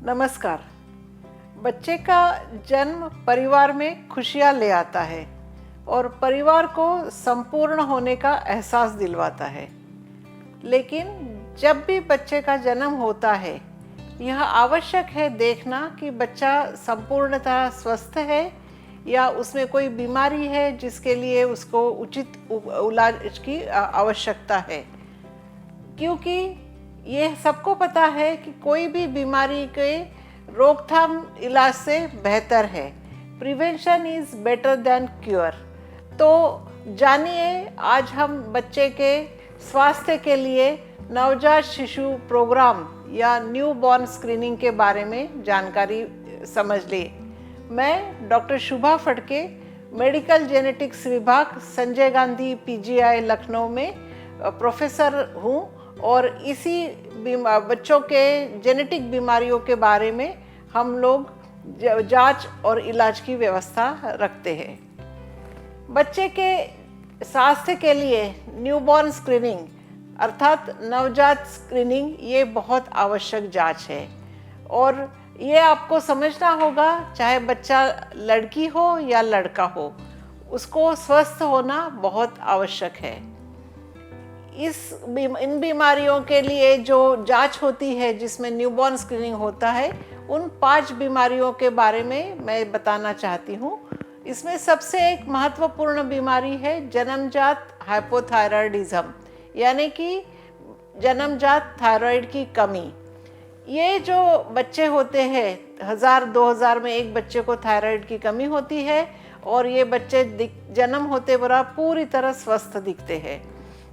नमस्कार। बच्चे का जन्म परिवार में खुशियाँ ले आता है और परिवार को संपूर्ण होने का एहसास दिलवाता है। लेकिन जब भी बच्चे का जन्म होता है, यह आवश्यक है देखना कि बच्चा संपूर्णतः स्वस्थ है या उसमें कोई बीमारी है जिसके लिए उसको उचित इलाज की आवश्यकता है। क्योंकि ये सबको पता है कि कोई भी बीमारी के रोकथाम इलाज से बेहतर है। Prevention is better than cure. तो जानिए, आज हम बच्चे के स्वास्थ्य के लिए नवजात शिशु प्रोग्राम या न्यू बॉर्न स्क्रीनिंग के बारे में जानकारी समझ ले। मैं डॉक्टर शुभा फड़के, मेडिकल जेनेटिक्स विभाग, संजय गांधी पीजीआई लखनऊ में प्रोफेसर हूँ और इसी बच्चों के जेनेटिक बीमारियों के बारे में हम लोग जांच और इलाज की व्यवस्था रखते हैं। बच्चे के स्वास्थ्य के लिए न्यूबॉर्न स्क्रीनिंग अर्थात नवजात स्क्रीनिंग ये बहुत आवश्यक जांच है और ये आपको समझना होगा, चाहे बच्चा लड़की हो या लड़का हो, उसको स्वस्थ होना बहुत आवश्यक है। इन बीमारियों के लिए जो जांच होती है जिसमें न्यूबॉर्न स्क्रीनिंग होता है, उन 5 बीमारियों के बारे में मैं बताना चाहती हूँ। इसमें सबसे एक महत्वपूर्ण बीमारी है जन्मजात हाइपोथायराइडिज्म, यानी कि जन्मजात थायराइड की कमी। ये जो बच्चे होते हैं, 1000-2000 में एक बच्चे को थायराइड की कमी होती है और ये बच्चे जन्म होते बड़ा पूरी तरह स्वस्थ दिखते हैं।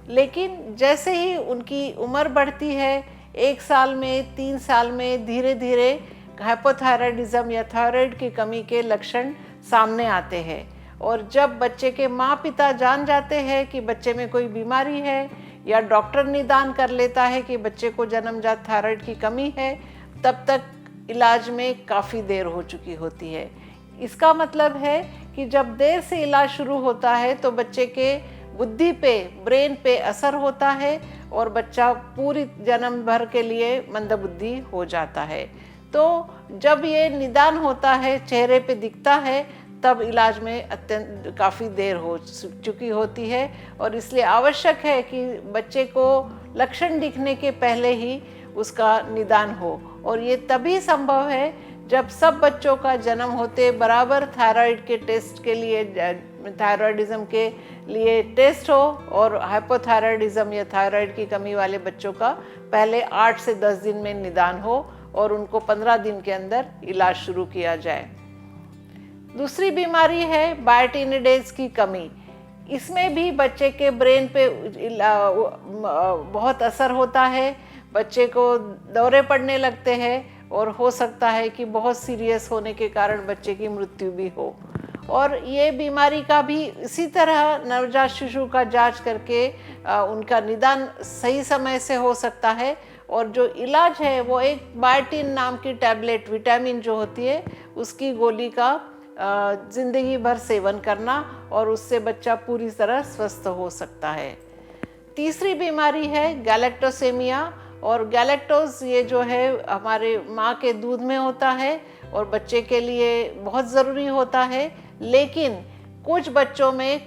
लेकिन जैसे ही उनकी उम्र बढ़ती है, 1 साल में, 3 साल में, धीरे धीरे हाइपोथायराइडिज्म या थायराइड की कमी के लक्षण सामने आते हैं। और जब बच्चे के माँ पिता जान जाते हैं कि बच्चे में कोई बीमारी है या डॉक्टर निदान कर लेता है कि बच्चे को जन्मजात थायराइड की कमी है, तब तक इलाज में काफ़ी देर हो चुकी होती है। इसका मतलब है कि जब देर से इलाज शुरू होता है तो बच्चे के बुद्धि पे, ब्रेन पे असर होता है और बच्चा पूरी जन्म भर के लिए मंदबुद्धि हो जाता है। तो जब ये निदान होता है, चेहरे पे दिखता है, तब इलाज में अत्यंत काफ़ी देर हो चुकी होती है और इसलिए आवश्यक है कि बच्चे को लक्षण दिखने के पहले ही उसका निदान हो। और ये तभी संभव है जब सब बच्चों का जन्म होते बराबर थायराइड के टेस्ट के लिए, थायराइडिज्म के लिए टेस्ट हो और हाइपोथायराइडिज्म या थायराइड की कमी वाले बच्चों का पहले 8 से 10 दिन में निदान हो और उनको 15 दिन के अंदर इलाज शुरू किया जाए। दूसरी बीमारी है बायोटिनिडेज की कमी। इसमें भी बच्चे के ब्रेन पे बहुत असर होता है, बच्चे को दौरे पड़ने लगते हैं और हो सकता है कि बहुत सीरियस होने के कारण बच्चे की मृत्यु भी हो। और ये बीमारी का भी इसी तरह नवजात शिशु का जांच करके उनका निदान सही समय से हो सकता है। और जो इलाज है वो एक बायोटिन नाम की टैबलेट, विटामिन जो होती है, उसकी गोली का ज़िंदगी भर सेवन करना और उससे बच्चा पूरी तरह स्वस्थ हो सकता है। तीसरी बीमारी है गैलेक्टोसेमिया। और गैलेक्टोज ये जो है हमारे माँ के दूध में होता है और बच्चे के लिए बहुत ज़रूरी होता है। लेकिन कुछ बच्चों में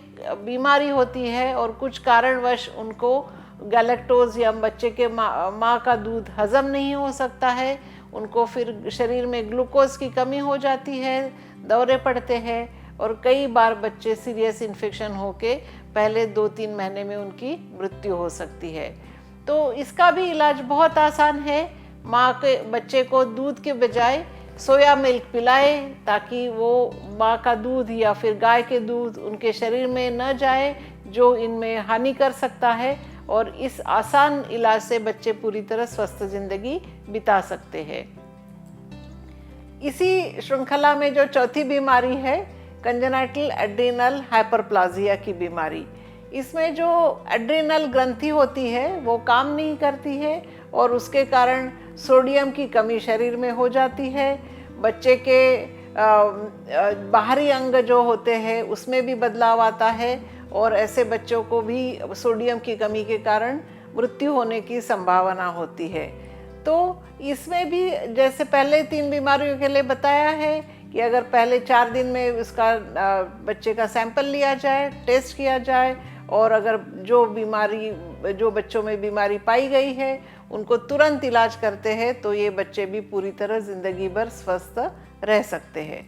बीमारी होती है और कुछ कारणवश उनको गैलेक्टोज या बच्चे के माँ का दूध हज़म नहीं हो सकता है, उनको फिर शरीर में ग्लूकोज की कमी हो जाती है, दौरे पड़ते हैं और कई बार बच्चे सीरियस इन्फेक्शन होके पहले 2-3 महीने में उनकी मृत्यु हो सकती है। तो इसका भी इलाज बहुत आसान है। माँ के बच्चे को दूध के बजाय सोया मिल्क पिलाए ताकि वो माँ का दूध या फिर गाय के दूध उनके शरीर में न जाए जो इनमें हानि कर सकता है। और इस आसान इलाज से बच्चे पूरी तरह स्वस्थ जिंदगी बिता सकते हैं। इसी श्रृंखला में जो चौथी बीमारी है कंजेनाइटल एड्रीनल हाइपरप्लाजिया की बीमारी। इसमें जो एड्रीनल ग्रंथि होती है वो काम नहीं करती है और उसके कारण सोडियम की कमी शरीर में हो जाती है। बच्चे के बाहरी अंग जो होते हैं उसमें भी बदलाव आता है और ऐसे बच्चों को भी सोडियम की कमी के कारण मृत्यु होने की संभावना होती है। तो इसमें भी जैसे पहले 3 बीमारियों के लिए बताया है कि अगर पहले 4 दिन में उसका बच्चे का सैंपल लिया जाए, टेस्ट किया जाए, और अगर जो बच्चों में बीमारी पाई गई है उनको तुरंत इलाज करते हैं तो ये बच्चे भी पूरी तरह ज़िंदगी भर स्वस्थ रह सकते हैं।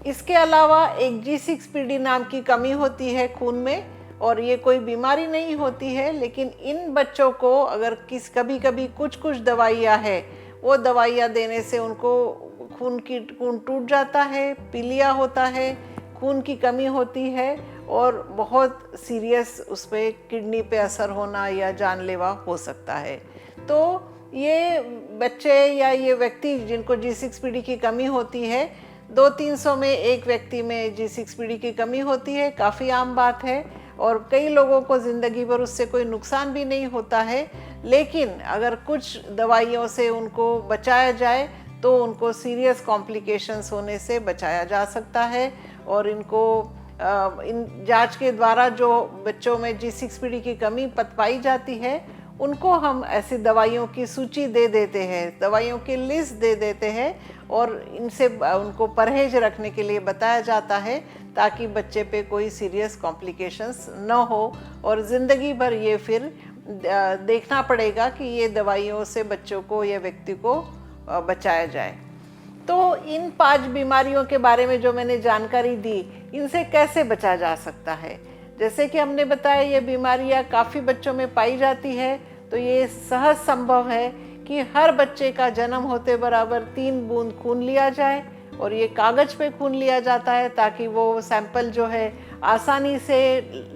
इसके अलावा एक G6PD नाम की कमी होती है खून में, और ये कोई बीमारी नहीं होती है, लेकिन इन बच्चों को अगर कभी कभी कुछ दवाइयाँ है, वो दवाइयाँ देने से उनको खून टूट जाता है, पीलिया होता है, खून की कमी होती है, और बहुत सीरियस उस पर किडनी पे असर होना या जानलेवा हो सकता है। तो ये बच्चे या ये व्यक्ति जिनको G6PD की कमी होती है, 200-300 में एक व्यक्ति में G6PD की कमी होती है, काफ़ी आम बात है, और कई लोगों को ज़िंदगी भर उससे कोई नुकसान भी नहीं होता है। लेकिन अगर कुछ दवाइयों से उनको बचाया जाए तो उनको सीरियस कॉम्प्लिकेशंस होने से बचाया जा सकता है। और इन जांच के द्वारा जो बच्चों में G6PD की कमी पाई जाती है, उनको हम ऐसी दवाइयों की सूची दे देते हैं, दवाइयों की लिस्ट दे देते हैं, और इनसे उनको परहेज रखने के लिए बताया जाता है ताकि बच्चे पे कोई सीरियस कॉम्प्लिकेशंस न हो, और ज़िंदगी भर ये फिर देखना पड़ेगा कि ये दवाइयों से बच्चों को या व्यक्ति को बचाया जाए। तो इन 5 बीमारियों के बारे में जो मैंने जानकारी दी, इनसे कैसे बचा जा सकता है। जैसे कि हमने बताया ये बीमारियां काफ़ी बच्चों में पाई जाती है, तो ये सहज संभव है कि हर बच्चे का जन्म होते बराबर 3 बूंद खून लिया जाए, और ये कागज़ पे खून लिया जाता है ताकि वो सैंपल जो है आसानी से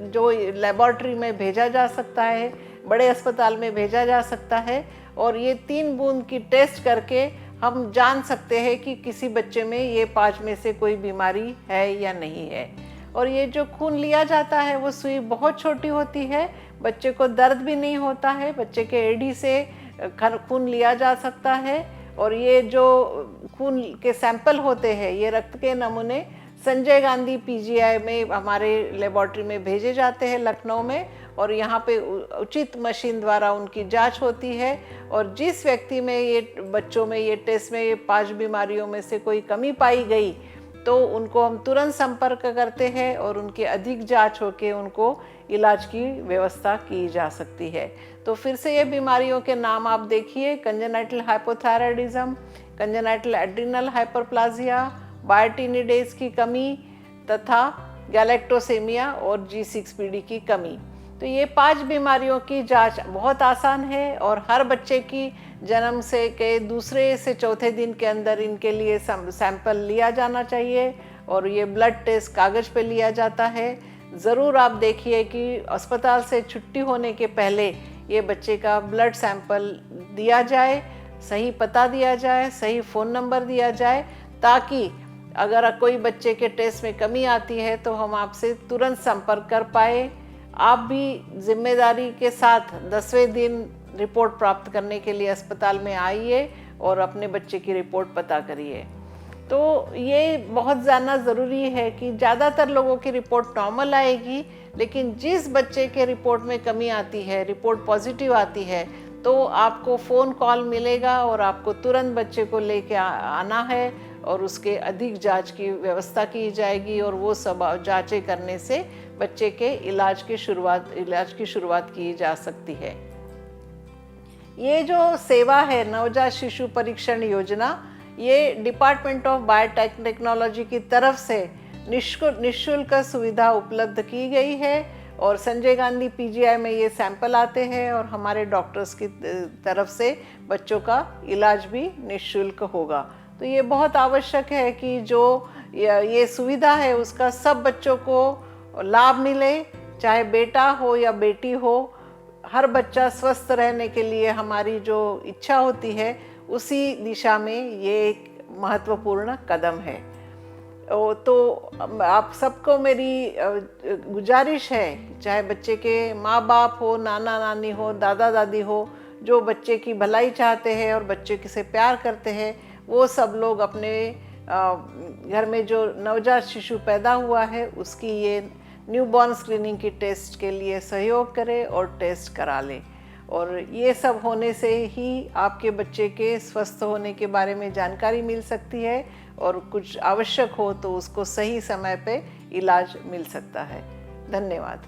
जो लेबॉर्ट्री में भेजा जा सकता है, बड़े अस्पताल में भेजा जा सकता है, और ये 3 बूंद की टेस्ट करके हम जान सकते हैं कि किसी बच्चे में ये 5 में से कोई बीमारी है या नहीं है। और ये जो खून लिया जाता है वो सुई बहुत छोटी होती है, बच्चे को दर्द भी नहीं होता है, बच्चे के एड़ी से खून लिया जा सकता है। और ये जो खून के सैंपल होते हैं, ये रक्त के नमूने संजय गांधी PGI में हमारे लेबॉर्ट्री में भेजे जाते हैं लखनऊ में, और यहाँ पे उचित मशीन द्वारा उनकी जांच होती है। और जिस व्यक्ति में ये बच्चों में ये टेस्ट में ये 5 बीमारियों में से कोई कमी पाई गई तो उनको हम तुरंत संपर्क करते हैं और उनकी अधिक जांच होकर उनको इलाज की व्यवस्था की जा सकती है। तो फिर से ये बीमारियों के नाम आप देखिए: congenital hypothyroidism, congenital adrenal hyperplasia, biotinidase की कमी तथा गैलेक्टोसेमिया और G6PD की कमी। तो ये 5 बीमारियों की जांच बहुत आसान है, और हर बच्चे की जन्म से के दूसरे से चौथे दिन के अंदर इनके लिए सैंपल लिया जाना चाहिए, और ये ब्लड टेस्ट कागज़ पे लिया जाता है। ज़रूर आप देखिए कि अस्पताल से छुट्टी होने के पहले ये बच्चे का ब्लड सैंपल दिया जाए, सही पता दिया जाए, सही फ़ोन नंबर दिया जाए, ताकि अगर कोई बच्चे के टेस्ट में कमी आती है तो हम आपसे तुरंत संपर्क कर पाए। आप भी जिम्मेदारी के साथ 10वें दिन रिपोर्ट प्राप्त करने के लिए अस्पताल में आइए और अपने बच्चे की रिपोर्ट पता करिए। तो ये बहुत जानना ज़रूरी है कि ज़्यादातर लोगों की रिपोर्ट नॉर्मल आएगी, लेकिन जिस बच्चे के रिपोर्ट में कमी आती है, रिपोर्ट पॉजिटिव आती है, तो आपको फ़ोन कॉल मिलेगा और आपको तुरंत बच्चे को लेके आना है और उसके अधिक जांच की व्यवस्था की जाएगी, और वो सब जांचें करने से बच्चे के इलाज की शुरुआत की जा सकती है। ये जो सेवा है नवजात शिशु परीक्षण योजना, ये डिपार्टमेंट ऑफ बायोटेक्नोलॉजी की तरफ से निःशुल्क सुविधा उपलब्ध की गई है, और संजय गांधी PGI में ये सैंपल आते हैं और हमारे डॉक्टर्स की तरफ से बच्चों का इलाज भी निःशुल्क होगा। तो ये बहुत आवश्यक है कि जो ये सुविधा है उसका सब बच्चों को लाभ मिले, चाहे बेटा हो या बेटी हो। हर बच्चा स्वस्थ रहने के लिए हमारी जो इच्छा होती है, उसी दिशा में ये एक महत्वपूर्ण कदम है। तो आप सबको मेरी गुजारिश है, चाहे बच्चे के माँ बाप हो, नाना नानी हो, दादा दादी हो, जो बच्चे की भलाई चाहते हैं और बच्चे से प्यार करते हैं, वो सब लोग अपने घर में जो नवजात शिशु पैदा हुआ है उसकी ये न्यूबॉर्न स्क्रीनिंग की टेस्ट के लिए सहयोग करें और टेस्ट करा लें। और ये सब होने से ही आपके बच्चे के स्वस्थ होने के बारे में जानकारी मिल सकती है और कुछ आवश्यक हो तो उसको सही समय पे इलाज मिल सकता है। धन्यवाद।